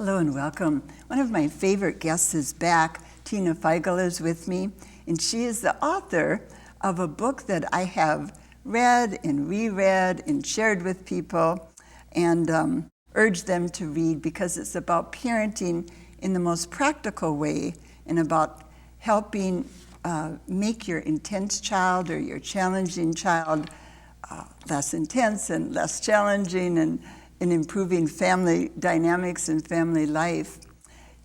Hello and welcome. One of my favorite guests is back. Tina Feigal is with me, and she is the author of a book that I have read and reread and shared with people and urged them to read because it's about parenting in the most practical way and about helping make your intense child or your challenging child less intense and less challenging and in improving family dynamics and family life.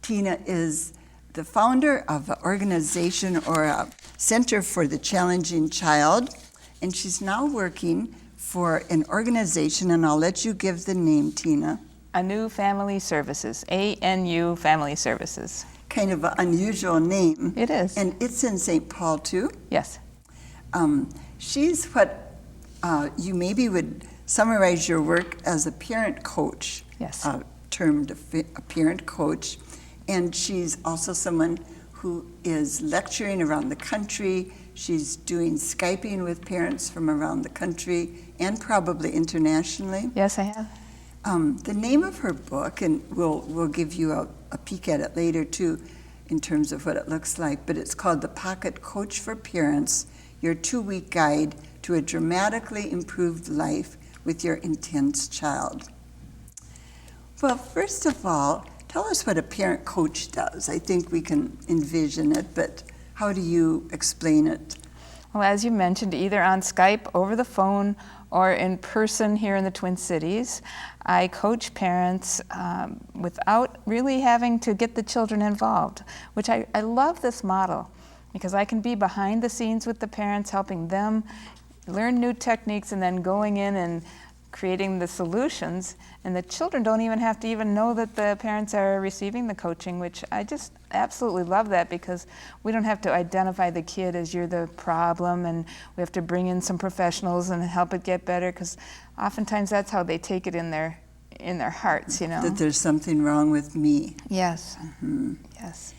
Tina is the founder of an organization or a Center for the Challenging Child, and she's now working for an organization, and I'll let you give the name, Tina. ANU Family Services, ANU Family Services. Kind of an unusual name. It is. And it's in St. Paul, too? Yes. She's what you maybe would summarize your work as a parent coach. Yes. Termed a parent coach. And she's also someone who is lecturing around the country. She's doing Skyping with parents from around the country and probably internationally. Yes, I have. The name of her book, and we'll give you a peek at it later too, in terms of what it looks like, but it's called The Pocket Coach for Parents, Your 2-Week Guide to a Dramatically Improved Life with Your Intense Child. Well, first of all, tell us what a parent coach does. I think we can envision it, but how do you explain it? Well, as you mentioned, either on Skype, over the phone, or in person here in the Twin Cities, I coach parents without really having to get the children involved, which I love this model because I can be behind the scenes with the parents, helping them learn new techniques and then going in and creating the solutions, and the children don't even have to even know that the parents are receiving the coaching, which I just absolutely love that because we don't have to identify the kid as you're the problem and we have to bring in some professionals and help it get better, because oftentimes that's how they take it in their hearts, you know. That there's something wrong with me. Yes. Mm-hmm. Yes.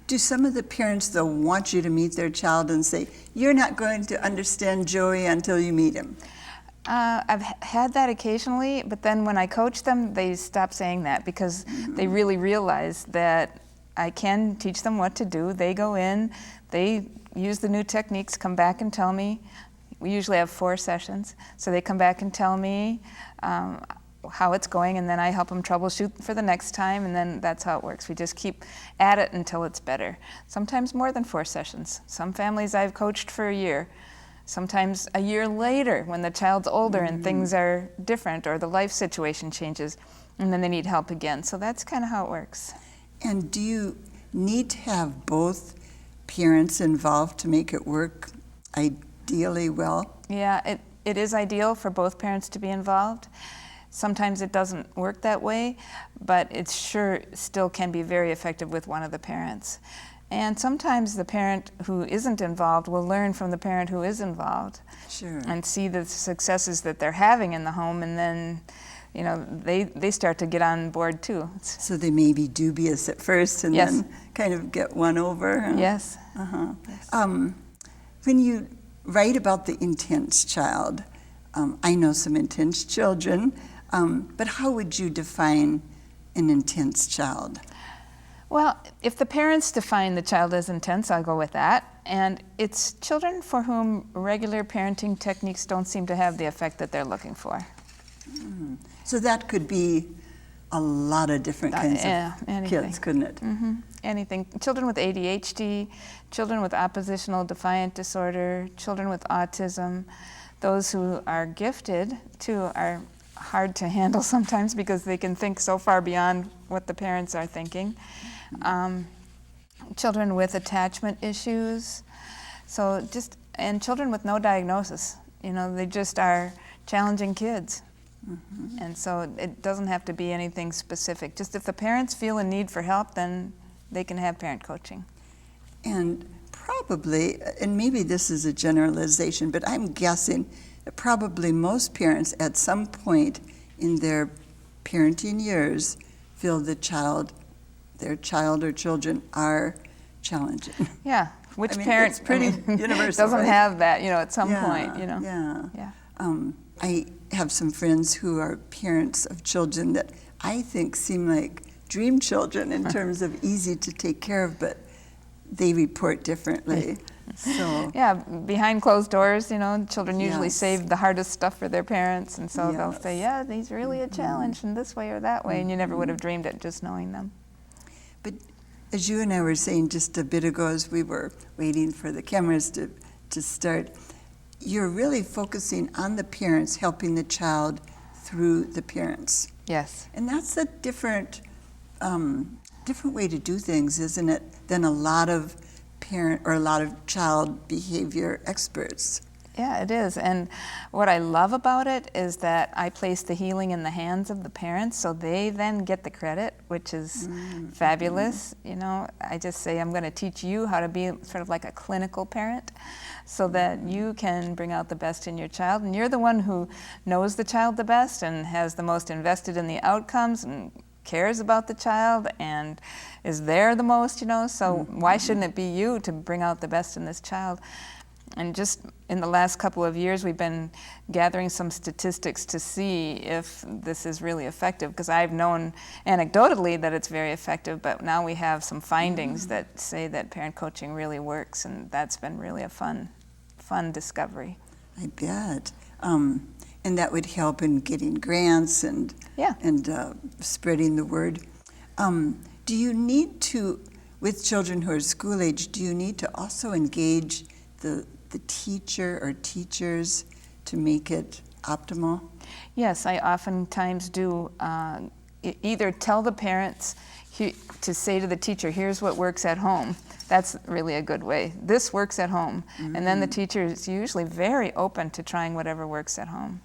Do some of the parents, though, want you to meet their child and say, you're not going to understand Joey until you meet him? I've had that occasionally, but then when I coach them, they stop saying that because they really realize that I can teach them what to do. They go in, they use the new techniques, come back and tell me. We usually have 4 sessions, so they come back and tell me how it's going, and then I help them troubleshoot for the next time, and then that's how it works. We just keep at it until it's better. Sometimes more than 4 sessions. Some families I've coached for a year. Sometimes a year later when the child's older and things are different or the life situation changes, and then they need help again. So that's kind of how it works. And do you need to have both parents involved to make it work ideally well? Yeah, it is ideal for both parents to be involved. Sometimes it doesn't work that way, but it sure still can be very effective with one of the parents. And sometimes the parent who isn't involved will learn from the parent who is involved. Sure. And see the successes that they're having in the home, and then, you know, they start to get on board too. So they may be dubious at first and Yes. then kind of get won over. Huh? Yes. Uh-huh. Yes. When you write about the intense child, I know some intense children, but how would you define an intense child? Well, if the parents define the child as intense, I'll go with that. And it's children for whom regular parenting techniques don't seem to have the effect that they're looking for. So that could be a lot of different kinds of kids, couldn't it? Mm-hmm. Anything. Children with ADHD, children with oppositional defiant disorder, children with autism. Those who are gifted, too, are hard to handle sometimes because they can think so far beyond what the parents are thinking. Children with attachment issues, and children with no diagnosis. You know, they just are challenging kids. Mm-hmm. And so it doesn't have to be anything specific. Just if the parents feel a need for help, then they can have parent coaching. And probably, and maybe this is a generalization, but I'm guessing that probably most parents at some point in their parenting years feel their child or children are challenging. Yeah, which parent it's pretty universal, doesn't right? have that, you know, at some point, you know. Yeah. I have some friends who are parents of children that I think seem like dream children in terms of easy to take care of, but they report differently. So yeah, behind closed doors, children usually Yes. save the hardest stuff for their parents, and so they'll say, Yes. yeah, he's really a challenge in this way or that way, and you never would have dreamed it just knowing them. But as you and I were saying just a bit ago as we were waiting for the cameras to start, you're really focusing on the parents, helping the child through the parents. Yes. And that's a different way to do things, isn't it, than a lot of parent or a lot of child behavior experts. Yeah, it is. And what I love about it is that I place the healing in the hands of the parents, so they then get the credit, which is fabulous. I just say, I'm going to teach you how to be sort of like a clinical parent so that you can bring out the best in your child. And you're the one who knows the child the best and has the most invested in the outcomes and cares about the child and is there the most, so why shouldn't it be you to bring out the best in this child? And just in the last couple of years, we've been gathering some statistics to see if this is really effective, because I've known anecdotally that it's very effective, but now we have some findings that say that parent coaching really works, and that's been really a fun discovery. I bet. And that would help in getting grants and spreading the word. Do you need to, with children who are school age, do you need to also engage the teacher or teachers to make it optimal? Yes, I oftentimes do either tell the parents to say to the teacher, here's what works at home. That's really a good way. This works at home. And then the teacher is usually very open to trying whatever works at home.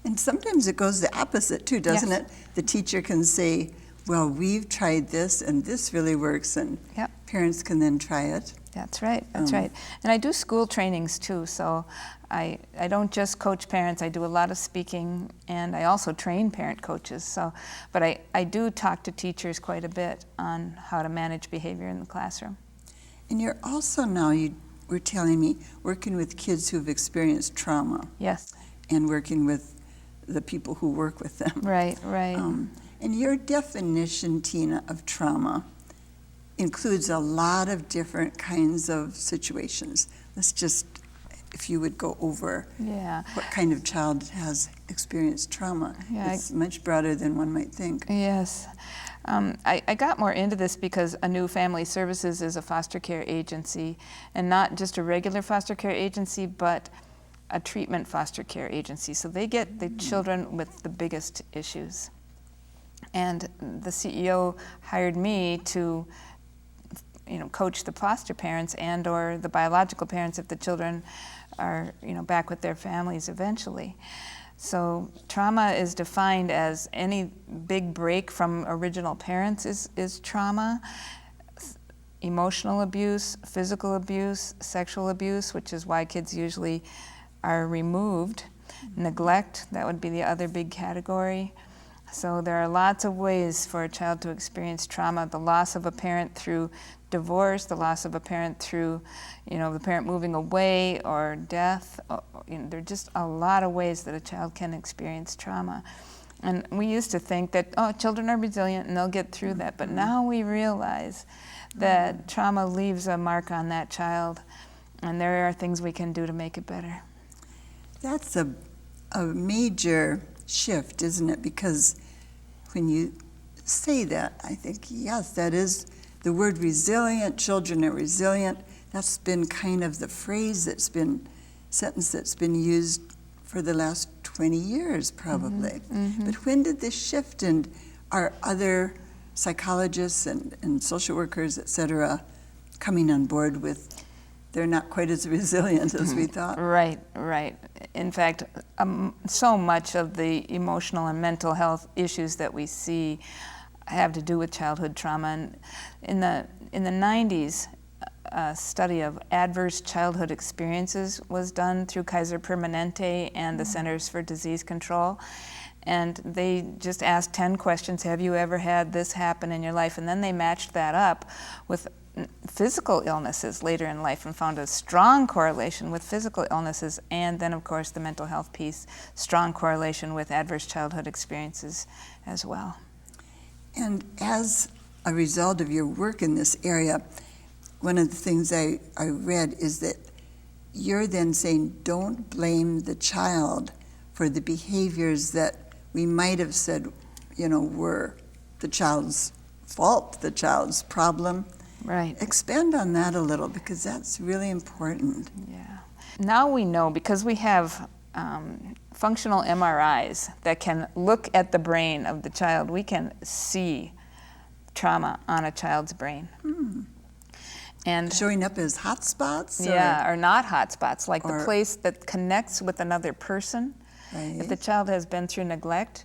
And sometimes it goes the opposite too, doesn't it? The teacher can say, well, we've tried this and this really works, and parents can then try it. That's right, that's right. And I do school trainings too, so I don't just coach parents, I do a lot of speaking, and I also train parent coaches. But I do talk to teachers quite a bit on how to manage behavior in the classroom. And you're also now, you were telling me, working with kids who've experienced trauma. Yes. And working with the people who work with them. Right, right. And your definition, Tina, of trauma includes a lot of different kinds of situations. Let's just, if you would go over what kind of child has experienced trauma. It's much broader than one might think. Yes. I got more into this because A New Family Services is a foster care agency, and not just a regular foster care agency, but a treatment foster care agency. So they get the children with the biggest issues. And the CEO hired me to coach the foster parents and or the biological parents if the children are back with their families eventually. So trauma is defined as any big break from original parents is trauma. Emotional abuse, physical abuse, sexual abuse, which is why kids usually are removed. Neglect, that would be the other big category. So there are lots of ways for a child to experience trauma. The loss of a parent through divorce, the loss of a parent through, the parent moving away or death. There are just a lot of ways that a child can experience trauma. And we used to think that, children are resilient and they'll get through that. But now we realize that trauma leaves a mark on that child, and there are things we can do to make it better. That's a major shift, isn't it? Because when you say that, I think, yes, that is the word resilient. Children are resilient. That's been kind of the sentence that's been used for the last 20 years, probably. But when did this shift, and are other psychologists and social workers, et cetera, coming on board with they're not quite as resilient as we thought? Right, right. In fact, so much of the emotional and mental health issues that we see have to do with childhood trauma. And in the 90s, a study of adverse childhood experiences was done through Kaiser Permanente and the Centers for Disease Control. And they just asked 10 questions, have you ever had this happen in your life? And then they matched that up with physical illnesses later in life and found a strong correlation with physical illnesses, and then of course the mental health piece, strong correlation with adverse childhood experiences as well. And as a result of your work in this area, one of the things I read is that you're then saying, don't blame the child for the behaviors that we might have said, were the child's fault, the child's problem. Right. Expand on that a little, because that's really important. Yeah. Now we know, because we have functional MRIs that can look at the brain of the child, we can see trauma on a child's brain. And showing up as hot spots? Or not hot spots, like the or- place that connects with another person. Right. If the child has been through neglect,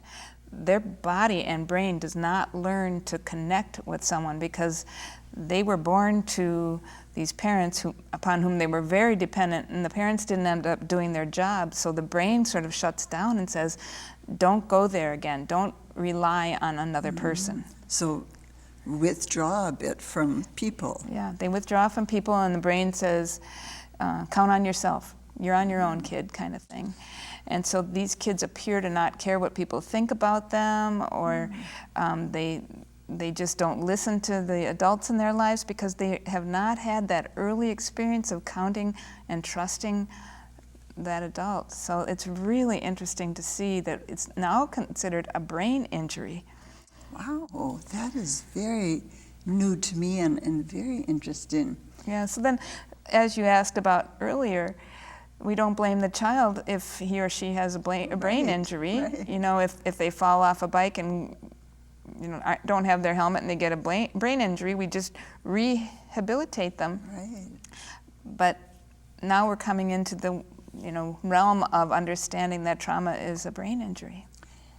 their body and brain does not learn to connect with someone, because they were born to these parents upon whom they were very dependent, and the parents didn't end up doing their job, so the brain sort of shuts down and says, don't go there again, don't rely on another person. So withdraw a bit from people. Yeah, they withdraw from people, and the brain says, count on yourself, you're on your own, kid, kind of thing. And so these kids appear to not care what people think about them, or they just don't listen to the adults in their lives, because they have not had that early experience of counting and trusting that adult. So it's really interesting to see that it's now considered a brain injury. Wow, that is very new to me and very interesting. Yeah, so then, as you asked about earlier, we don't blame the child if he or she has a brain injury. Right. If they fall off a bike and don't have their helmet and they get a brain injury, we just rehabilitate them. Right. But now we're coming into the realm of understanding that trauma is a brain injury.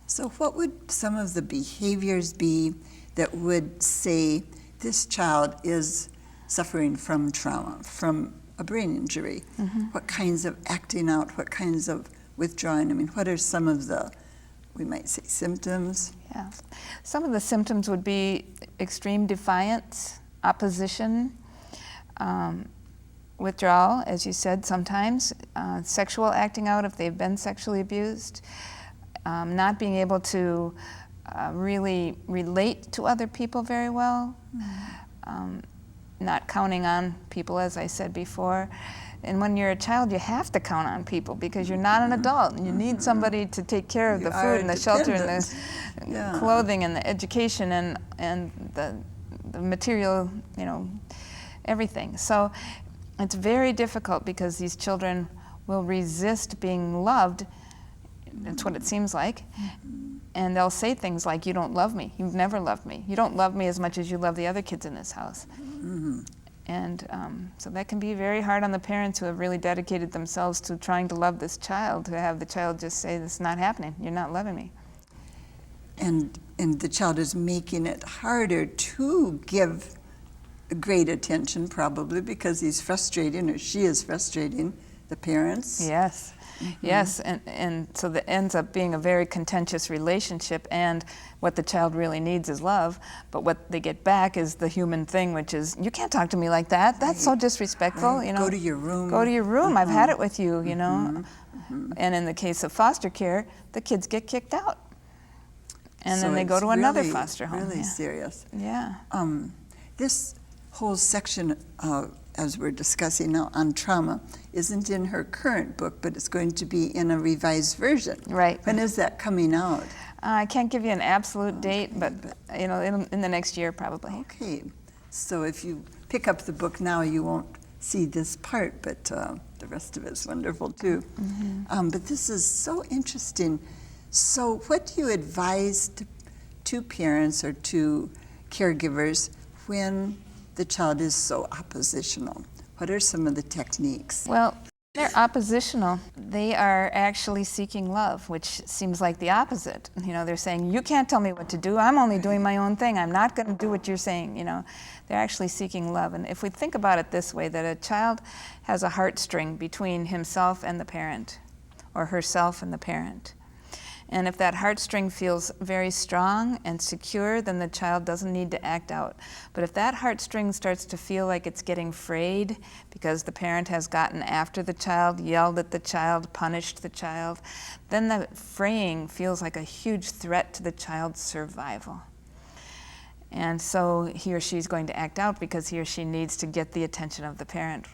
So what would some of the behaviors be that would say this child is suffering from trauma, from a brain injury? What kinds of acting out, what kinds of withdrawing? I mean, what are some of the, we might say, symptoms? Yeah. Some of the symptoms would be extreme defiance, opposition, withdrawal, as you said, sometimes, sexual acting out if they've been sexually abused, not being able to really relate to other people very well, not counting on people, as I said before. And when you're a child, you have to count on people, because you're not an adult, and you need somebody to take care of the food and the shelter and the clothing and the education and the material, everything. So it's very difficult, because these children will resist being loved. That's what it seems like. And they'll say things like, you don't love me, you've never loved me, you don't love me as much as you love the other kids in this house. And so that can be very hard on the parents who have really dedicated themselves to trying to love this child, to have the child just say, this is not happening, you're not loving me. And the child is making it harder to give great attention, probably, because he's frustrating, or she is frustrating the parents. Yes. Yes, and so that ends up being a very contentious relationship, and what the child really needs is love, but what they get back is the human thing, which is, you can't talk to me like that, that's so disrespectful. Go to your room. Go to your room, I've had it with you, And in the case of foster care, the kids get kicked out. And So then they go it's to another really, foster home. Really serious. Yeah. This whole section, as we're discussing now on trauma, isn't in her current book, but it's going to be in a revised version. Right. When is that coming out? I can't give you an absolute date, but in the next year probably. Okay. So if you pick up the book now, you won't see this part, but the rest of it's wonderful too. But this is so interesting. So what do you advise to parents or to caregivers when the child is so oppositional? What are some of the techniques? Well, they're oppositional. They are actually seeking love, which seems like the opposite. They're saying, you can't tell me what to do. I'm only doing my own thing. I'm not going to do what you're saying. They're actually seeking love. And if we think about it this way, that a child has a heartstring between himself and the parent, or herself and the parent. And if that heartstring feels very strong and secure, then the child doesn't need to act out. But if that heartstring starts to feel like it's getting frayed because the parent has gotten after the child, yelled at the child, punished the child, then the fraying feels like a huge threat to the child's survival. And so he or she is going to act out because he or she needs to get the attention of the parent.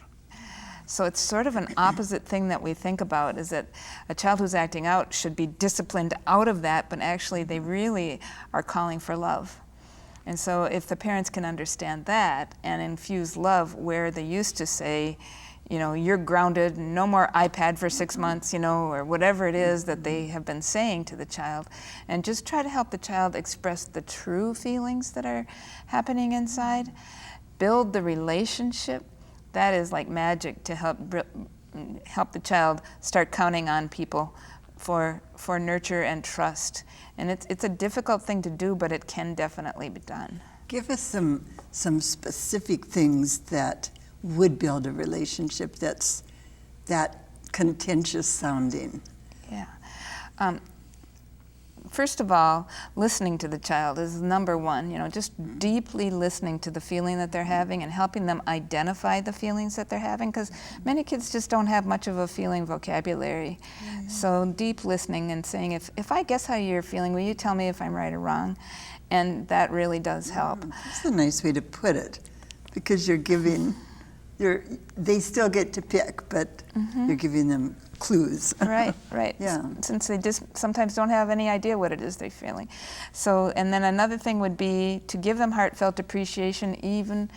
So it's sort of an opposite thing that we think about, is that a child who's acting out should be disciplined out of that, but actually they really are calling for love. And so if the parents can understand that and infuse love where they used to say, you know, you're grounded, no more iPad for 6 months, you know, or whatever it is that they have been saying to the child, and just try to help the child express the true feelings that are happening inside, build the relationship. That is like magic to help the child start counting on people for nurture and trust. And it's a difficult thing to do, but it can definitely be done. Give us some specific things that would build a relationship that's that contentious sounding. Yeah. First of all, listening to the child is number one, you know, just deeply listening to the feeling that they're having and helping them identify the feelings that they're having, because many kids just don't have much of a feeling vocabulary. Mm-hmm. So deep listening and saying, if I guess how you're feeling, will you tell me if I'm right or wrong? And that really does help. That's a nice way to put it, because you're giving, they still get to pick, but you're giving them clues. Right. Yeah. Since they just sometimes don't have any idea what it is they're feeling. So, and then another thing would be to give them heartfelt appreciation even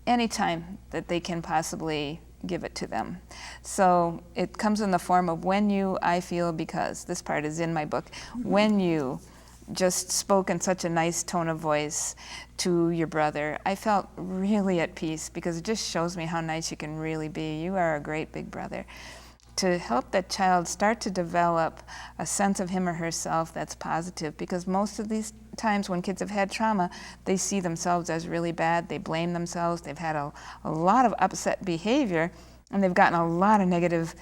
anytime that they can possibly give it to them. So it comes in the form of when you, I feel because, this part is in my book, when you just spoke in such a nice tone of voice to your brother, I felt really at peace, because it just shows me how nice you can really be. You are a great big brother. To help that child start to develop a sense of him or herself that's positive, because most of these times when kids have had trauma, they see themselves as really bad, they blame themselves, they've had a lot of upset behavior, and they've gotten a lot of negative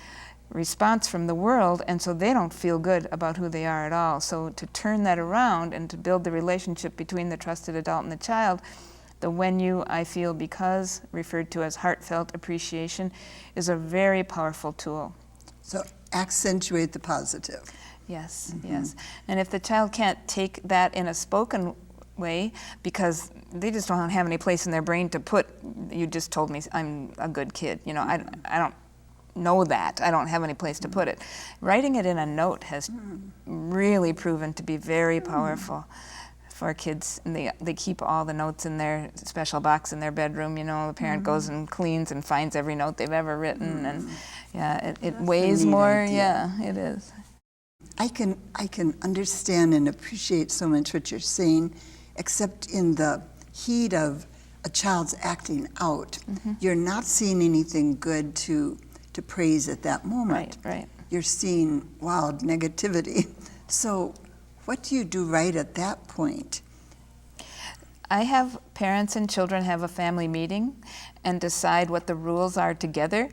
response from the world, and so they don't feel good about who they are at all. So to turn that around and to build the relationship between the trusted adult and the child, the when you, I feel because, referred to as heartfelt appreciation, is a very powerful tool. So accentuate the positive. Yes, yes. And if the child can't take that in a spoken way, because they just don't have any place in their brain to put, you just told me I'm a good kid, you know, I don't know that. I don't have any place to put it. Writing it in a note has really proven to be very powerful for kids. And they keep all the notes in their special box in their bedroom. You know, the parent goes and cleans and finds every note they've ever written, and yeah, it weighs more. Idea. Yeah, it is. I can understand and appreciate so much what you're saying, except in the heat of a child's acting out, you're not seeing anything good to praise at that moment. Right. You're seeing wild negativity. So what do you do right at that point? I have parents and children have a family meeting and decide what the rules are together.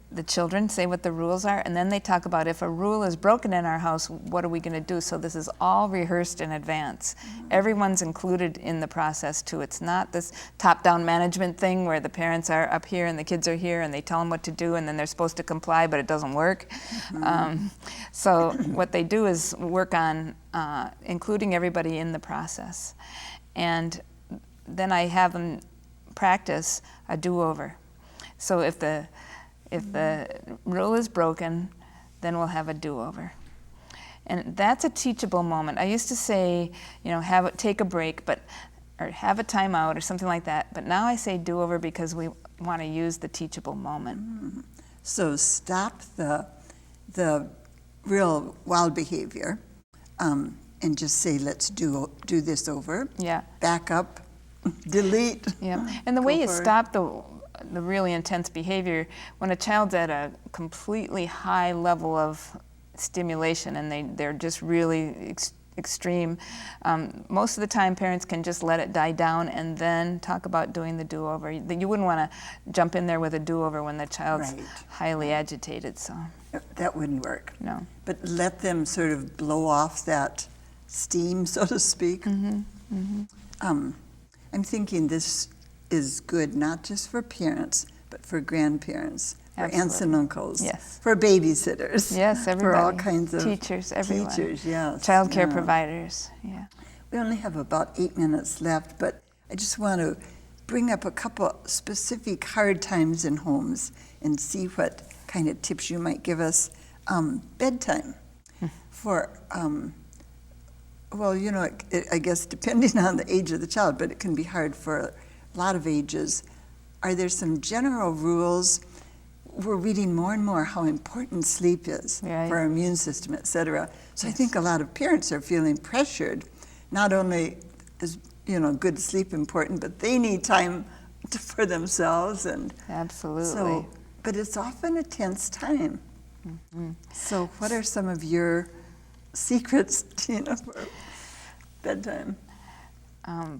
The children say what the rules are, and then they talk about if a rule is broken in our house, what are we going to do? So this is all rehearsed in advance. Everyone's included in the process too. It's not this top-down management thing where the parents are up here and the kids are here and they tell them what to do and then they're supposed to comply, but it doesn't work. So what they do is work on including everybody in the process. And then I have them practice a do-over. So if the rule is broken, then we'll have a do-over. And that's a teachable moment. I used to say, you know, take a break, or have a timeout or something like that. But now I say do-over because we want to use the teachable moment. So stop the real wild behavior and just say, let's do this over. Yeah. Back up, delete. Yeah. And the way you stop the really intense behavior, when a child's at a completely high level of stimulation and they're just really extreme, most of the time parents can just let it die down and then talk about doing the do-over. You wouldn't want to jump in there with a do-over when the child's highly agitated. So that wouldn't work. No. But let them sort of blow off that steam, so to speak. I'm thinking this is good not just for parents, but for grandparents, for aunts and uncles, for babysitters, everybody. For all kinds of teachers, everyone. Teachers, yes. Child care providers, yeah. We only have about 8 minutes left, but I just want to bring up a couple specific hard times in homes and see what kind of tips you might give us. Bedtime for, well, you know, I guess depending on the age of the child, but it can be hard for a lot of ages. Are there some general rules? We're reading more and more how important sleep is for our immune system, et cetera. So I think a lot of parents are feeling pressured. Not only is, you know, good sleep important, but they need time for themselves. And absolutely. So, but it's often a tense time. Mm-hmm. So what are some of your secrets, Tina, for bedtime?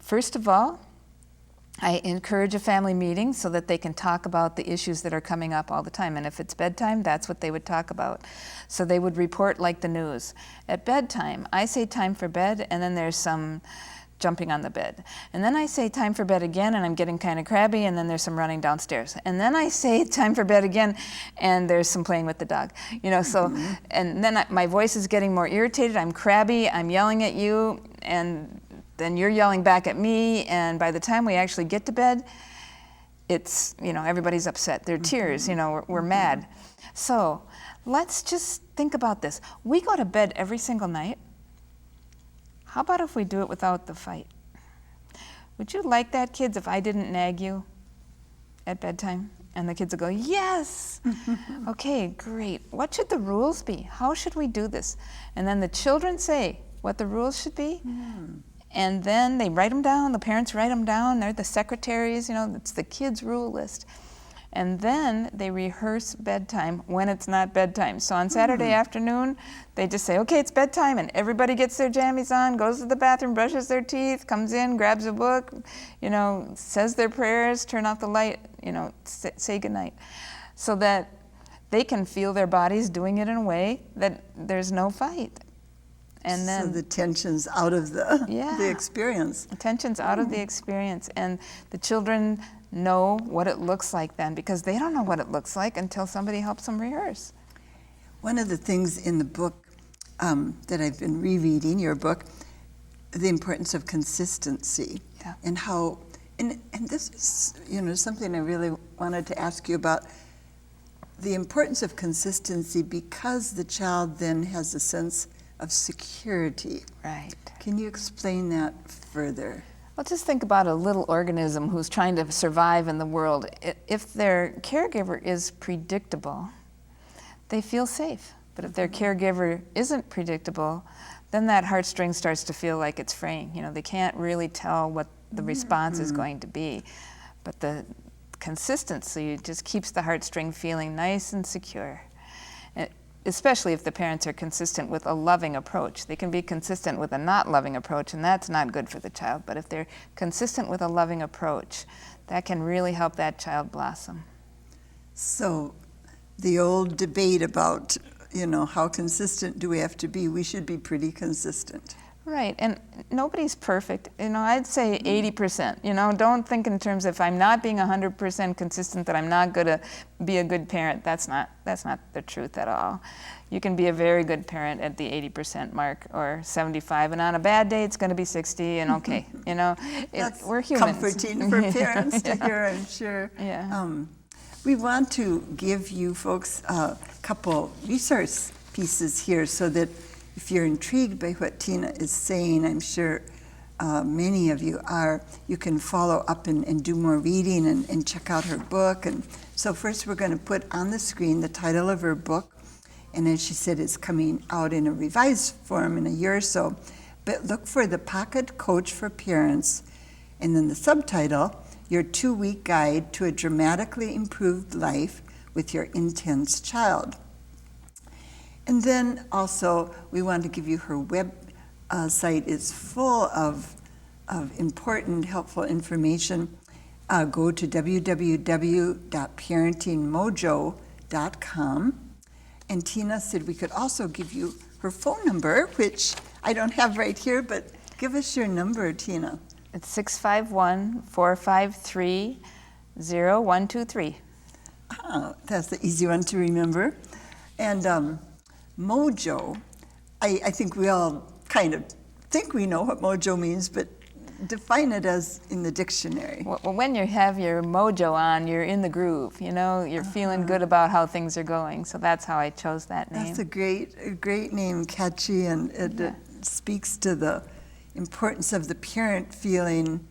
First of all, I encourage a family meeting so that they can talk about the issues that are coming up all the time. And if it's bedtime, that's what they would talk about. So they would report like the news. At bedtime, I say time for bed, and then there's some jumping on the bed. And then I say time for bed again, and I'm getting kind of crabby, and then there's some running downstairs. And then I say time for bed again, and there's some playing with the dog. You know, so, and then my voice is getting more irritated. I'm crabby, I'm yelling at you, and then you're yelling back at me, and by the time we actually get to bed, it's, you know, everybody's upset. There are tears, you know, we're mad. So let's just think about this. We go to bed every single night. How about if we do it without the fight? Would you like that, kids, if I didn't nag you at bedtime? And the kids would go, yes. Okay, great. What should the rules be? How should we do this? And then the children say what the rules should be. And then they write them down, the parents write them down, they're the secretaries, you know, it's the kids' rule list. And then they rehearse bedtime when it's not bedtime. So on Saturday afternoon, they just say, okay, it's bedtime, and everybody gets their jammies on, goes to the bathroom, brushes their teeth, comes in, grabs a book, you know, says their prayers, turn off the light, you know, say goodnight. So that they can feel their bodies doing it in a way that there's no fight. And then, so the tension's out of the experience. The tension's out of the experience, and the children know what it looks like then, because they don't know what it looks like until somebody helps them rehearse. One of the things in the book that I've been rereading, your book, the importance of consistency, and how, and this is, you know, something I really wanted to ask you about, the importance of consistency, because the child then has a sense of security. Right. Can you explain that further? Well, just think about a little organism who's trying to survive in the world. If their caregiver is predictable, they feel safe. But if their caregiver isn't predictable, then that heartstring starts to feel like it's fraying. You know, they can't really tell what the response is going to be. But the consistency just keeps the heartstring feeling nice and secure. Especially if the parents are consistent with a loving approach. They can be consistent with a not loving approach, and that's not good for the child. But if they're consistent with a loving approach, that can really help that child blossom. So the old debate about, you know, how consistent do we have to be? We should be pretty consistent. Right, and nobody's perfect. You know, I'd say 80%. You know, don't think in terms of if I'm not being 100% consistent that I'm not going to be a good parent. That's not the truth at all. You can be a very good parent at the 80% mark or 75, and on a bad day it's going to be 60, and okay. You know, we're humans. Comforting for parents to hear, I'm sure. Yeah. We want to give you folks a couple resource pieces here so that if you're intrigued by what Tina is saying, I'm sure many of you are, you can follow up and do more reading and check out her book. And so first we're going to put on the screen the title of her book. And as she said, it's coming out in a revised form in a year or so. But look for the Pocket Coach for Parents. And then the subtitle, Your 2-Week Guide to a Dramatically Improved Life with Your Intense Child. And then also, we want to give you her web site is full of important, helpful information. Go to www.parentingmojo.com. And Tina said we could also give you her phone number, which I don't have right here, but give us your number, Tina. It's 651-453-0123. That's the easy one to remember. And Mojo, I think we all kind of think we know what mojo means, but define it as in the dictionary. Well, when you have your mojo on, you're in the groove, you know, you're feeling good about how things are going. So that's how I chose that name. That's a great name, catchy, and it speaks to the importance of the parent feeling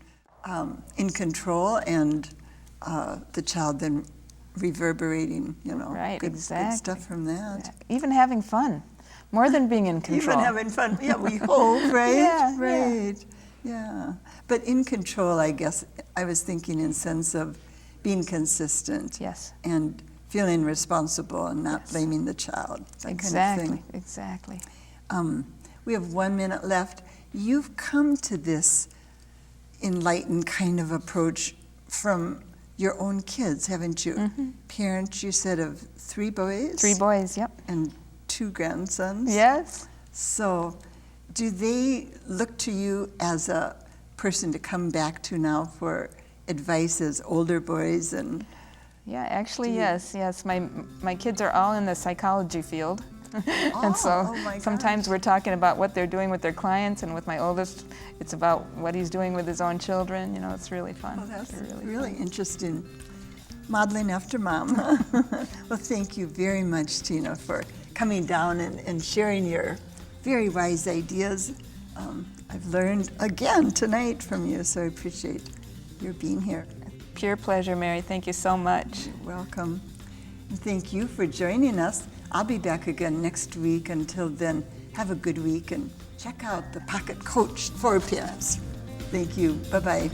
in control and the child then reverberating, you know, Right, good exactly. stuff from that. Yeah. Even having fun, more than being in control. Even having fun, yeah, we hope, right? Yeah, right, yeah. But in control, I guess, I was thinking in sense of being consistent. Yes. And feeling responsible and not blaming the child, that Exactly, kind of thing. exactly. We have 1 minute left. You've come to this enlightened kind of approach from your own kids, haven't you? Mm-hmm. Parents, you said, of 3 boys? 3 boys, yep. And 2 grandsons? Yes. So do they look to you as a person to come back to now for advice as older boys? And Yeah, actually, yes. My kids are all in the psychology field. And so my sometimes we're talking about what they're doing with their clients, and with my oldest, it's about what he's doing with his own children. You know, it's really fun. Oh, that's It's really fun. interesting. Modeling after mom. Well, thank you very much, Tina, for coming down and sharing your very wise ideas. I've learned again tonight from you, so I appreciate your being here. Pure pleasure, Mary. Thank you so much. You're welcome. And thank you for joining us. I'll be back again next week. Until then, have a good week and check out the Pocket Coach for parents. Thank you. Bye-bye.